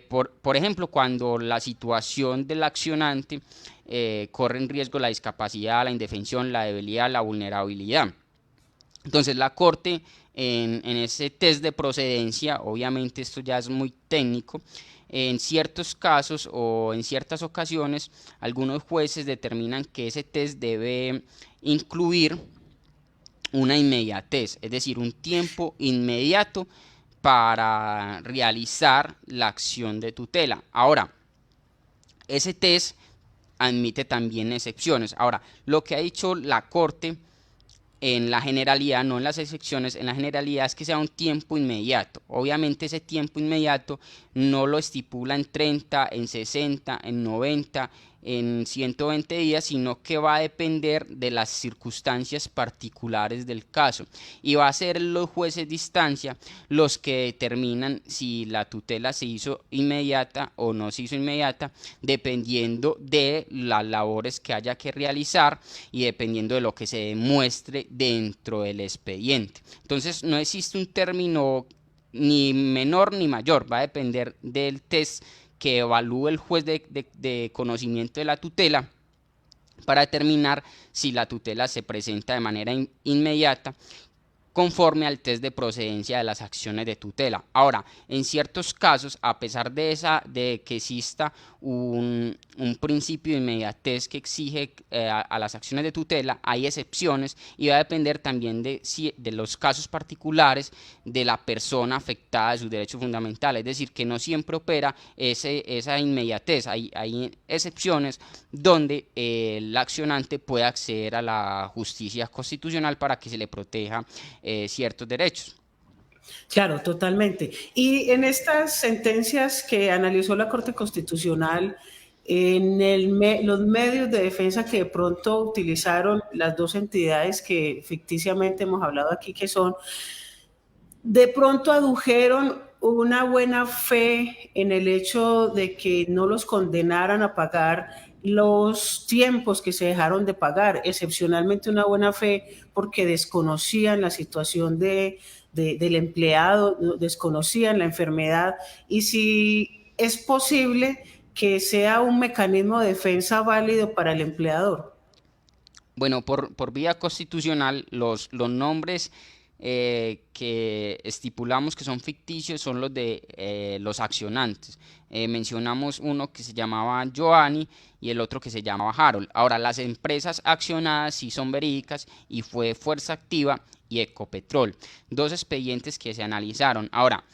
Por ejemplo, cuando la situación del accionante corre en riesgo la discapacidad, la indefensión, la debilidad, la vulnerabilidad. Entonces la Corte en ese test de procedencia, obviamente esto ya es muy técnico, en ciertos casos o en ciertas ocasiones, algunos jueces determinan que ese test debe incluir una inmediatez, es decir, un tiempo inmediato para realizar la acción de tutela. Ahora, ese test admite también excepciones. Ahora, lo que ha dicho la Corte en la generalidad, no en las excepciones, en la generalidad es que sea un tiempo inmediato. Obviamente ese tiempo inmediato no lo estipula en 30, en 60, en 90, en 120 días, sino que va a depender de las circunstancias particulares del caso. Y va a ser los jueces de instancia los que determinan si la tutela se hizo inmediata o no se hizo inmediata, dependiendo de las labores que haya que realizar y dependiendo de lo que se demuestre dentro del expediente. Entonces no existe un término ni menor ni mayor, va a depender del test que evalúe el juez de conocimiento de la tutela para determinar si la tutela se presenta de manera inmediata conforme al test de procedencia de las acciones de tutela. Ahora, en ciertos casos, a pesar de que exista un principio de inmediatez que exige a las acciones de tutela, hay excepciones y va a depender también de los casos particulares de la persona afectada de sus derechos fundamentales, es decir, que no siempre opera esa inmediatez. Hay excepciones donde el accionante puede acceder a la justicia constitucional para que se le proteja ciertos derechos. Claro, totalmente. Y en estas sentencias que analizó la Corte Constitucional, los medios de defensa que de pronto utilizaron las dos entidades que ficticiamente hemos hablado aquí, que son, de pronto adujeron una buena fe en el hecho de que no los condenaran a pagar los tiempos que se dejaron de pagar, excepcionalmente una buena fe porque desconocían la situación del empleado, desconocían la enfermedad, y si es posible que sea un mecanismo de defensa válido para el empleador. Bueno, por vía constitucional, los nombres que estipulamos que son ficticios son los de los accionantes. Mencionamos uno que se llamaba Giovanni y el otro que se llamaba Harold. Ahora, las empresas accionadas sí son verídicas y fue Fuerza Activa y Ecopetrol, dos expedientes que se analizaron. Ahora,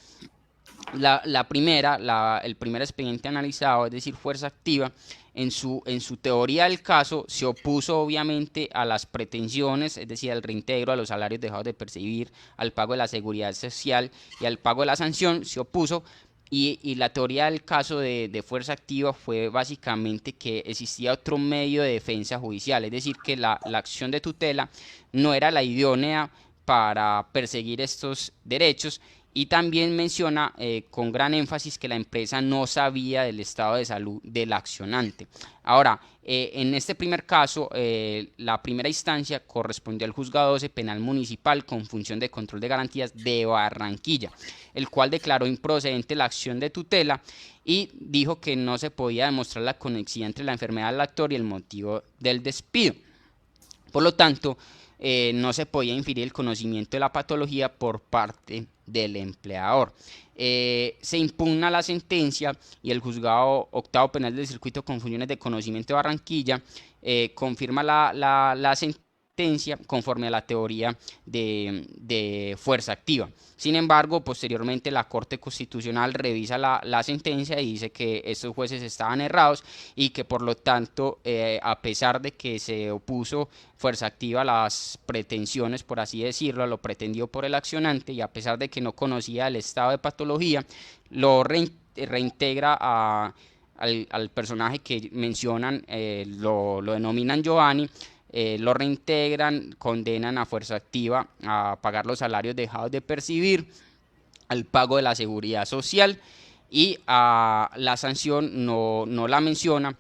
el primer expediente analizado, es decir, Fuerza Activa, en su teoría del caso se opuso obviamente a las pretensiones, es decir, al reintegro, a los salarios dejados de percibir, al pago de la seguridad social y al pago de la sanción, se opuso. Y la teoría del caso de Fuerza Activa fue básicamente que existía otro medio de defensa judicial, es decir, que la acción de tutela no era la idónea para perseguir estos derechos, y también menciona con gran énfasis que la empresa no sabía del estado de salud del accionante. Ahora, en este primer caso, la primera instancia correspondió al Juzgado 12 Penal Municipal con función de control de garantías de Barranquilla, el cual declaró improcedente la acción de tutela y dijo que no se podía demostrar la conexidad entre la enfermedad del actor y el motivo del despido. Por lo tanto, no se podía inferir el conocimiento de la patología por parte del empleador. Se impugna la sentencia y el Juzgado Octavo Penal del Circuito con funciones de conocimiento de Barranquilla confirma la sentencia sentencia conforme a la teoría de fuerza activa. Sin embargo, posteriormente la Corte Constitucional revisa la sentencia y dice que estos jueces estaban errados y que por lo tanto, a pesar de que se opuso fuerza activa a las pretensiones, por así decirlo, a lo pretendido por el accionante, y a pesar de que no conocía el estado de patología, lo reintegra al personaje que mencionan, lo denominan Giovanni, lo reintegran, condenan a fuerza activa a pagar los salarios dejados de percibir, al pago de la seguridad social, y a la sanción no la menciona,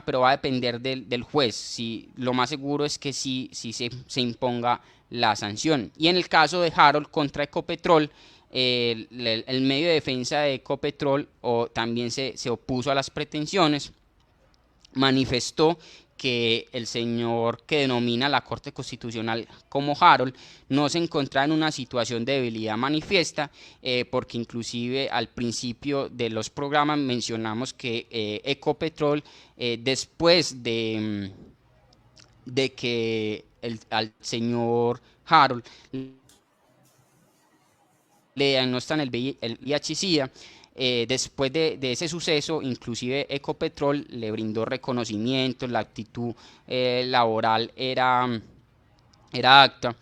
pero va a depender del juez. Si, lo más seguro es que sí se imponga la sanción. Y en el caso de Harold contra Ecopetrol, el medio de defensa de Ecopetrol también se opuso a las pretensiones, manifestó que el señor que denomina la Corte Constitucional como Harold no se encontraba en una situación de debilidad manifiesta, porque inclusive al principio de los programas mencionamos que Ecopetrol, después de que al señor Harold le diagnostan el VIH-Sida, después de ese suceso, inclusive Ecopetrol le brindó reconocimiento, la actitud laboral era acta,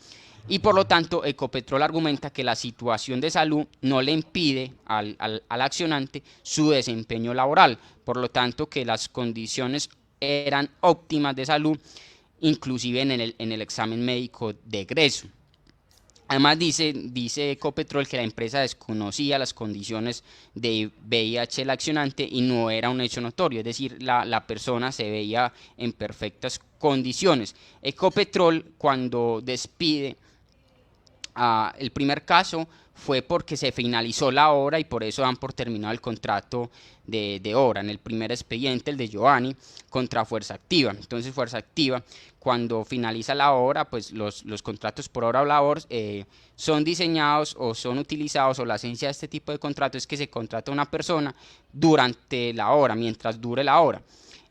y por lo tanto Ecopetrol argumenta que la situación de salud no le impide al accionante su desempeño laboral, por lo tanto que las condiciones eran óptimas de salud, inclusive en el examen médico de egreso. Además dice Ecopetrol que la empresa desconocía las condiciones de VIH del accionante y no era un hecho notorio, es decir, la persona se veía en perfectas condiciones. Ecopetrol, cuando despide el primer caso, fue porque se finalizó la obra y por eso dan por terminado el contrato de obra. En el primer expediente, el de Giovanni, contra Fuerza Activa. Entonces Fuerza Activa, cuando finaliza la obra, pues los contratos por obra o labor son diseñados o son utilizados, o la esencia de este tipo de contrato es que se contrata a una persona durante la obra, mientras dure la obra.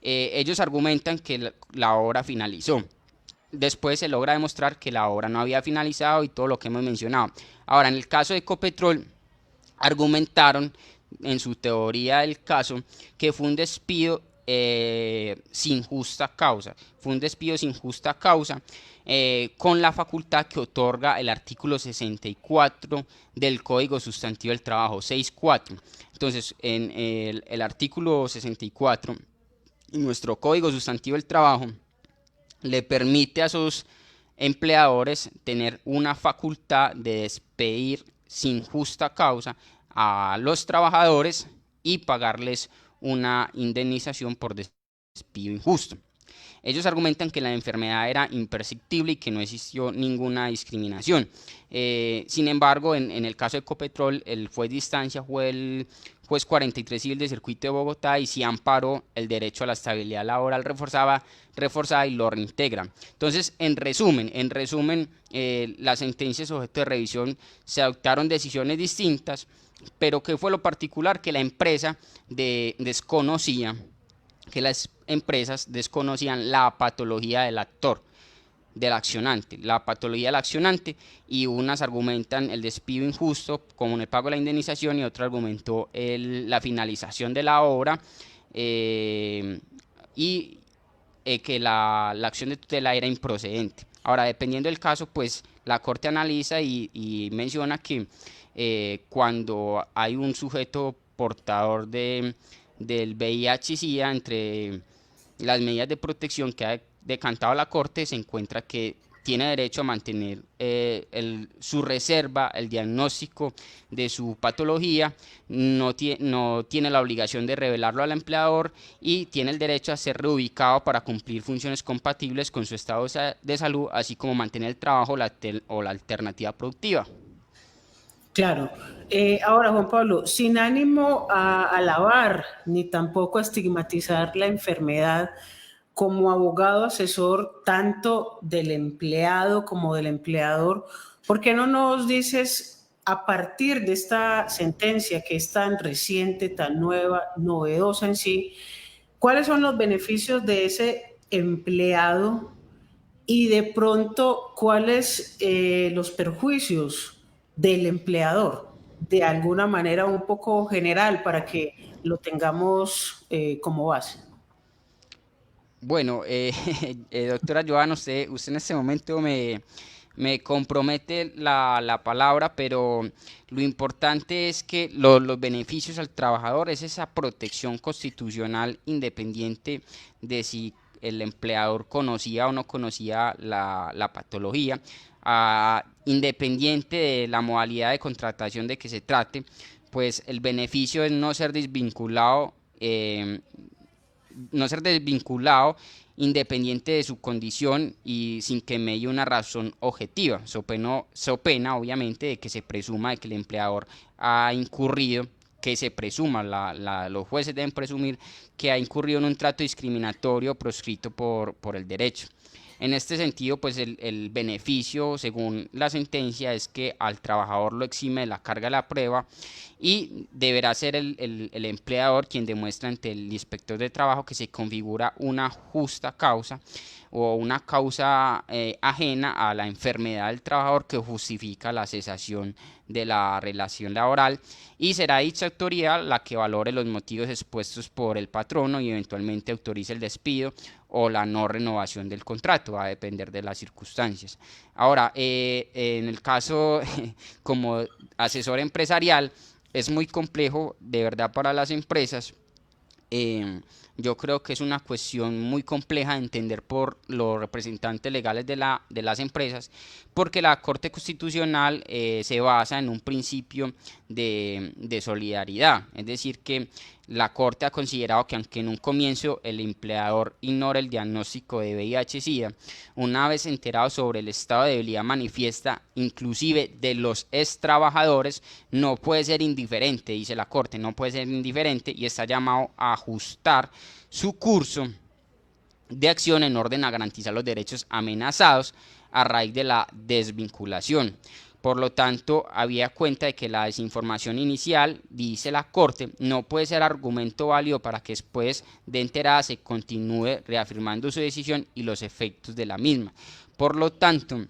Ellos argumentan que la obra finalizó. Después se logra demostrar que la obra no había finalizado y todo lo que hemos mencionado. Ahora, en el caso de Ecopetrol, argumentaron en su teoría del caso que fue un despido sin justa causa. Fue un despido sin justa causa, con la facultad que otorga el artículo 64 del Código Sustantivo del Trabajo, 6.4. Entonces, en el artículo 64, nuestro Código Sustantivo del Trabajo le permite a sus empleadores tener una facultad de despedir sin justa causa a los trabajadores y pagarles una indemnización por despido injusto. Ellos argumentan que la enfermedad era imperceptible y que no existió ninguna discriminación. Sin embargo, en el caso de Ecopetrol, el juez de instancia fue el juez 43 civil del circuito de Bogotá, y sí amparó el derecho a la estabilidad laboral reforzada y lo reintegra. Entonces, en resumen, las sentencias objeto de revisión se adoptaron decisiones distintas, pero ¿qué fue lo particular? Que la empresa desconocía, que las empresas desconocían la patología del actor, del accionante, la patología del accionante, y unas argumentan el despido injusto como en el pago de la indemnización, y otro argumentó la finalización de la obra, y que la acción de tutela era improcedente. Ahora, dependiendo del caso, pues la Corte analiza y menciona que cuando hay un sujeto portador del VIH-Sida, entre las medidas de protección que ha decantado la Corte, se encuentra que tiene derecho a mantener su reserva, el diagnóstico de su patología, no tiene la obligación de revelarlo al empleador, y tiene el derecho a ser reubicado para cumplir funciones compatibles con su estado de salud, así como mantener el trabajo o la alternativa productiva. Claro. Ahora, Juan Pablo, sin ánimo a alabar ni tampoco a estigmatizar la enfermedad, como abogado asesor tanto del empleado como del empleador, ¿por qué no nos dices, a partir de esta sentencia que es tan reciente, tan nueva, novedosa en sí, cuáles son los beneficios de ese empleado y de pronto cuáles los perjuicios del empleador, de alguna manera un poco general para que lo tengamos como base. Bueno, doctora Joana, usted en este momento me compromete la palabra, pero lo importante es que los beneficios al trabajador es esa protección constitucional independiente de si el empleador conocía o no conocía la patología, independiente de la modalidad de contratación de que se trate, pues el beneficio es no ser desvinculado independiente de su condición y sin que medie una razón objetiva, so pena obviamente de que se presuma de que el empleador ha incurrido, que se presuma, los jueces deben presumir que ha incurrido en un trato discriminatorio proscrito por el derecho. En este sentido, pues el beneficio, según la sentencia, es que al trabajador lo exime de la carga de la prueba y deberá ser el empleador quien demuestra ante el inspector de trabajo que se configura una justa causa o una causa ajena a la enfermedad del trabajador que justifica la cesación de la relación laboral, y será dicha autoridad la que valore los motivos expuestos por el patrono y eventualmente autorice el despido o la no renovación del contrato, va a depender de las circunstancias. Ahora, en el caso como asesor empresarial, es muy complejo de verdad para las empresas. eh, yo creo que es una cuestión muy compleja de entender por los representantes legales de las empresas, porque la Corte Constitucional se basa en un principio de solidaridad, es decir, que la Corte ha considerado que aunque en un comienzo el empleador ignora el diagnóstico de VIH-Sida, una vez enterado sobre el estado de debilidad manifiesta, inclusive de los ex trabajadores, no puede ser indiferente, dice la Corte, no puede ser indiferente y está llamado a ajustar su curso de acción en orden a garantizar los derechos amenazados a raíz de la desvinculación. Por lo tanto, había cuenta de que la desinformación inicial, dice la Corte, no puede ser argumento válido para que después de enterada se continúe reafirmando su decisión y los efectos de la misma. Por lo tanto,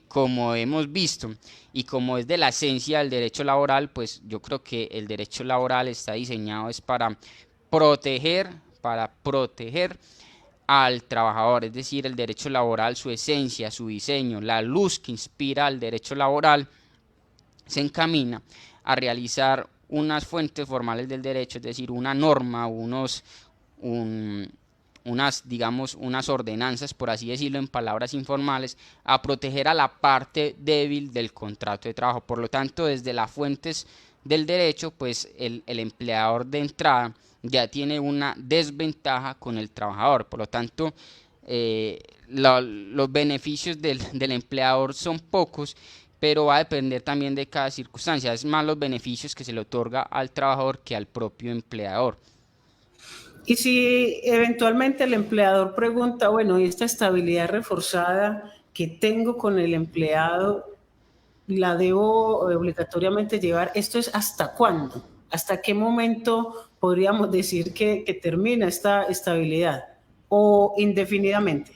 como hemos visto y como es de la esencia del derecho laboral, pues yo creo que el derecho laboral está diseñado es proteger, para proteger al trabajador, es decir, el derecho laboral, su esencia, su diseño, la luz que inspira al derecho laboral, se encamina a realizar unas fuentes formales del derecho, es decir, una norma, un, digamos, unas ordenanzas, por así decirlo, en palabras informales, a proteger a la parte débil del contrato de trabajo. Por lo tanto, desde las fuentes del derecho, pues el empleador de entrada ya tiene una desventaja con el trabajador. Por lo tanto, los beneficios del empleador son pocos, pero va a depender también de cada circunstancia. Es más los beneficios que se le otorga al trabajador que al propio empleador. Y si eventualmente el empleador pregunta, bueno, ¿y esta estabilidad reforzada que tengo con el empleado, la debo obligatoriamente llevar? ¿Esto es hasta cuándo? ¿Hasta qué momento podríamos decir que termina esta estabilidad? ¿O indefinidamente?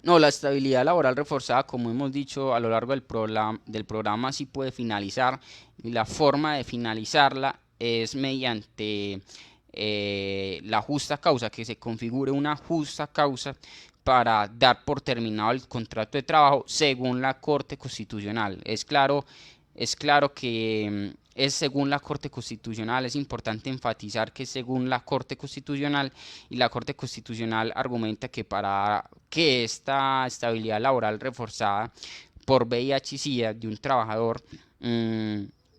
No, la estabilidad laboral reforzada, como hemos dicho a lo largo del programa, sí puede finalizar, y la forma de finalizarla es mediante la justa causa, que se configure una justa causa para dar por terminado el contrato de trabajo según la Corte Constitucional. Es claro que es según la Corte Constitucional, es importante enfatizar que según la Corte Constitucional, y la Corte Constitucional argumenta que para que esta estabilidad laboral reforzada por VIH-Sida de un trabajador,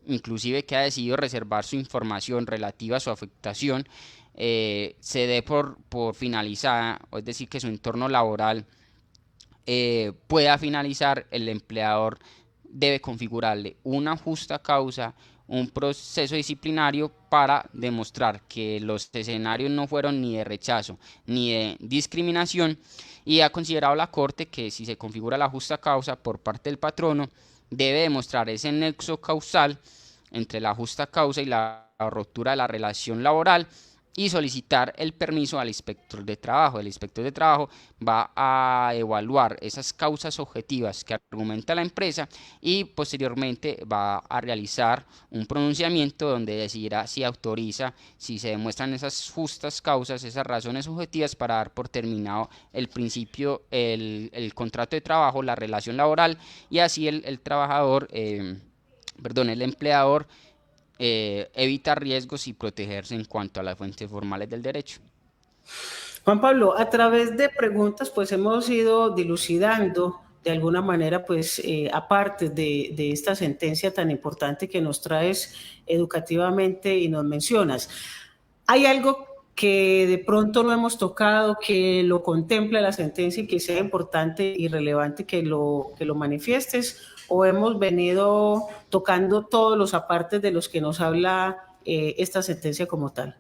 inclusive que ha decidido reservar su información relativa a su afectación, se dé por finalizada, es decir, que su entorno laboral pueda finalizar, el empleador debe configurarle una justa causa, un proceso disciplinario para demostrar que los escenarios no fueron ni de rechazo ni de discriminación, y ha considerado la Corte que si se configura la justa causa por parte del patrono, debe demostrar ese nexo causal entre la justa causa y la ruptura de la relación laboral, y solicitar el permiso al inspector de trabajo. El inspector de trabajo va a evaluar esas causas objetivas que argumenta la empresa y posteriormente va a realizar un pronunciamiento donde decidirá si autoriza, si se demuestran esas justas causas, esas razones objetivas para dar por terminado el principio, el contrato de trabajo, la relación laboral, y así el trabajador, perdón, el empleador evita riesgos y protegerse en cuanto a las fuentes formales del derecho. Juan Pablo, a través de preguntas, pues hemos ido dilucidando de alguna manera, pues aparte de esta sentencia tan importante que nos traes educativamente y nos mencionas, ¿hay algo que de pronto no hemos tocado, que lo contempla la sentencia y que sea importante y relevante que lo manifiestes? ¿O hemos venido tocando todos los apartes de los que nos habla esta sentencia como tal?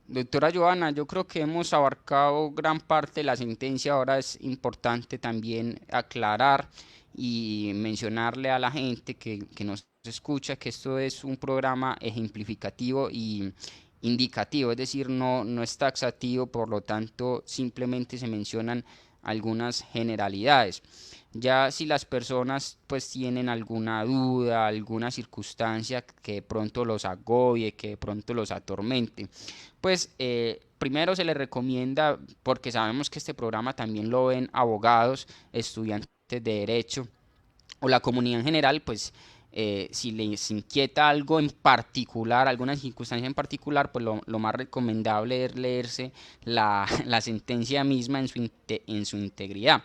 Doctora Joana, yo creo que hemos abarcado gran parte de la sentencia. Ahora es importante también aclarar y mencionarle a la gente que nos escucha que esto es un programa ejemplificativo y indicativo, es decir, no es taxativo, por lo tanto simplemente se mencionan algunas generalidades. Ya si las personas pues tienen alguna duda, alguna circunstancia que de pronto los agobie, que de pronto los atormente, pues primero se les recomienda, porque sabemos que este programa también lo ven abogados, estudiantes de derecho o la comunidad en general, pues si les inquieta algo en particular, alguna circunstancia en particular, pues lo más recomendable es leerse la sentencia misma en su integridad.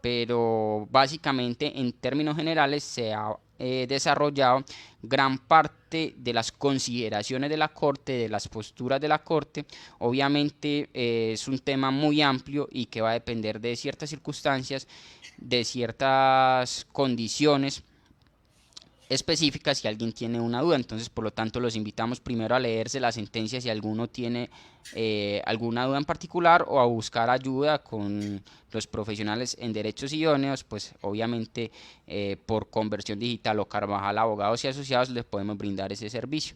Pero básicamente en términos generales se ha desarrollado gran parte de las consideraciones de la Corte, de las posturas de la Corte. Obviamente es un tema muy amplio y que va a depender de ciertas circunstancias, de ciertas condiciones específicas si alguien tiene una duda. Entonces, por lo tanto, los invitamos primero a leerse la sentencia si alguno tiene alguna duda en particular, o a buscar ayuda con los profesionales en derechos idóneos, pues obviamente por Conversión Digital o Carvajal Abogados y Asociados les podemos brindar ese servicio.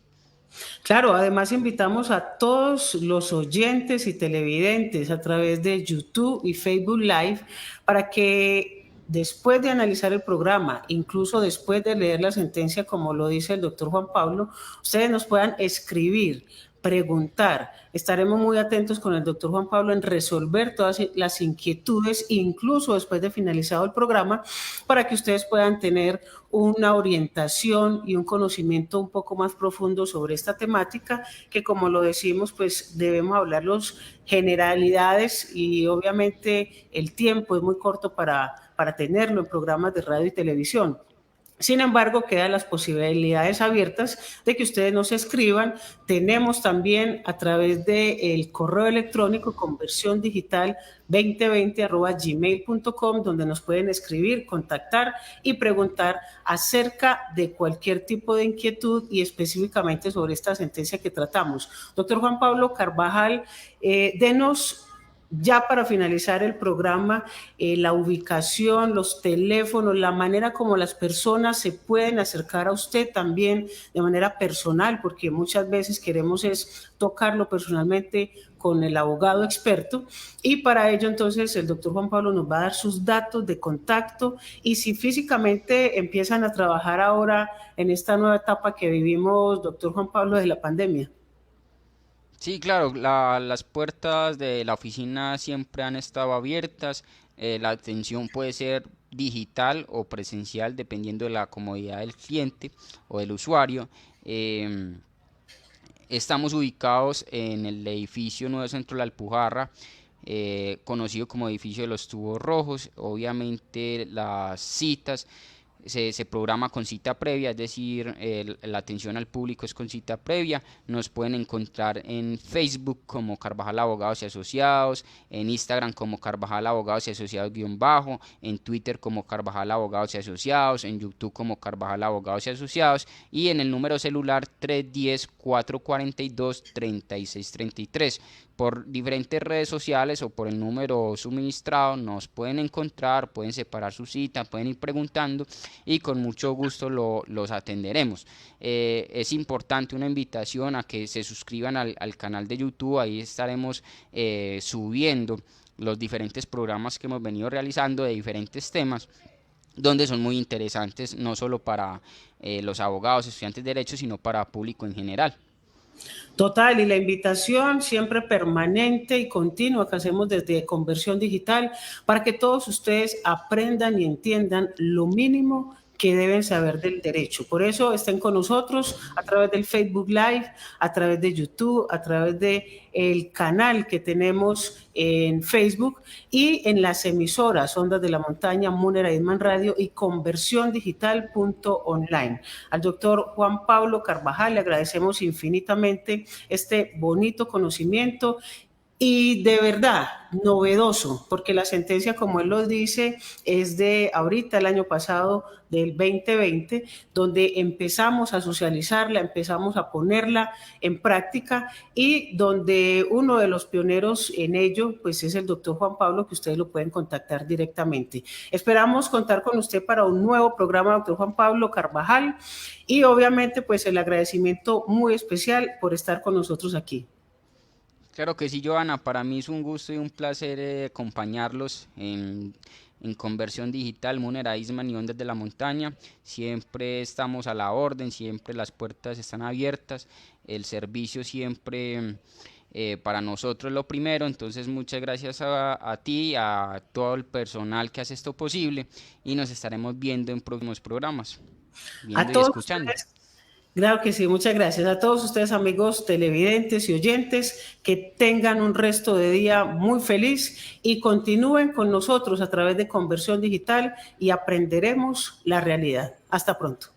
Claro, además invitamos a todos los oyentes y televidentes a través de YouTube y Facebook Live para que después de analizar el programa, incluso después de leer la sentencia, como lo dice el doctor Juan Pablo, ustedes nos puedan escribir, preguntar. Estaremos muy atentos con el doctor Juan Pablo en resolver todas las inquietudes, incluso después de finalizado el programa, para que ustedes puedan tener una orientación y un conocimiento un poco más profundo sobre esta temática, que como lo decimos, pues debemos hablar los generalidades y obviamente el tiempo es muy corto para tenerlo en programas de radio y televisión. Sin embargo, quedan las posibilidades abiertas de que ustedes nos escriban. Tenemos también a través del correo electrónico conversión digital 2020@gmail.com, donde nos pueden escribir, contactar y preguntar acerca de cualquier tipo de inquietud y específicamente sobre esta sentencia que tratamos. Doctor Juan Pablo Carvajal, denos ya para finalizar el programa, la ubicación, los teléfonos, la manera como las personas se pueden acercar a usted también de manera personal, porque muchas veces queremos es tocarlo personalmente con el abogado experto, y para ello entonces el doctor Juan Pablo nos va a dar sus datos de contacto, y si físicamente empiezan a trabajar ahora en esta nueva etapa que vivimos, doctor Juan Pablo, de la pandemia. Sí, claro, las puertas de la oficina siempre han estado abiertas. La atención puede ser digital o presencial dependiendo de la comodidad del cliente o del usuario. Em, Estamos ubicados en el edificio Nuevo Centro de la Alpujarra, conocido como edificio de los tubos rojos. Obviamente las citas se programa con cita previa, es decir, la atención al público es con cita previa. Nos pueden encontrar en Facebook como Carvajal Abogados y Asociados, en Instagram como Carvajal Abogados y Asociados _, en Twitter como Carvajal Abogados y Asociados, en YouTube como Carvajal Abogados y Asociados, y en el número celular 310-442-3633. Por diferentes redes sociales o por el número suministrado nos pueden encontrar, pueden separar su cita, pueden ir preguntando, y con mucho gusto los atenderemos. Es importante una invitación a que se suscriban al canal de YouTube, ahí estaremos subiendo los diferentes programas que hemos venido realizando de diferentes temas, donde son muy interesantes no solo para los abogados, estudiantes de derecho, sino para público en general. Total, y la invitación siempre permanente y continua que hacemos desde Conversión Digital para que todos ustedes aprendan y entiendan lo mínimo que deben saber del derecho. Por eso estén con nosotros a través del Facebook Live, a través de YouTube, a través del canal que tenemos en Facebook y en las emisoras Ondas de la Montaña, Munera Eidman Radio y conversiondigital.online. Al doctor Juan Pablo Carvajal le agradecemos infinitamente este bonito conocimiento y de verdad novedoso, porque la sentencia, como él lo dice, es de ahorita, el año pasado, del 2020, donde empezamos a socializarla, empezamos a ponerla en práctica y donde uno de los pioneros en ello, pues es el doctor Juan Pablo, que ustedes lo pueden contactar directamente. Esperamos contar con usted para un nuevo programa, doctor Juan Pablo Carvajal, y obviamente pues el agradecimiento muy especial por estar con nosotros aquí. Claro que sí, Joana, para mí es un gusto y un placer acompañarlos en Conversión Digital, Munera Eidman y Ondas de la Montaña. Siempre estamos a la orden, siempre las puertas están abiertas, el servicio siempre para nosotros es lo primero. Entonces muchas gracias a ti, a todo el personal que hace esto posible, y nos estaremos viendo en próximos programas, A viendo y todos escuchando. ustedes, claro que sí, muchas gracias a todos ustedes, amigos televidentes y oyentes, que tengan un resto de día muy feliz y continúen con nosotros a través de Conversión Digital y aprenderemos la realidad. Hasta pronto.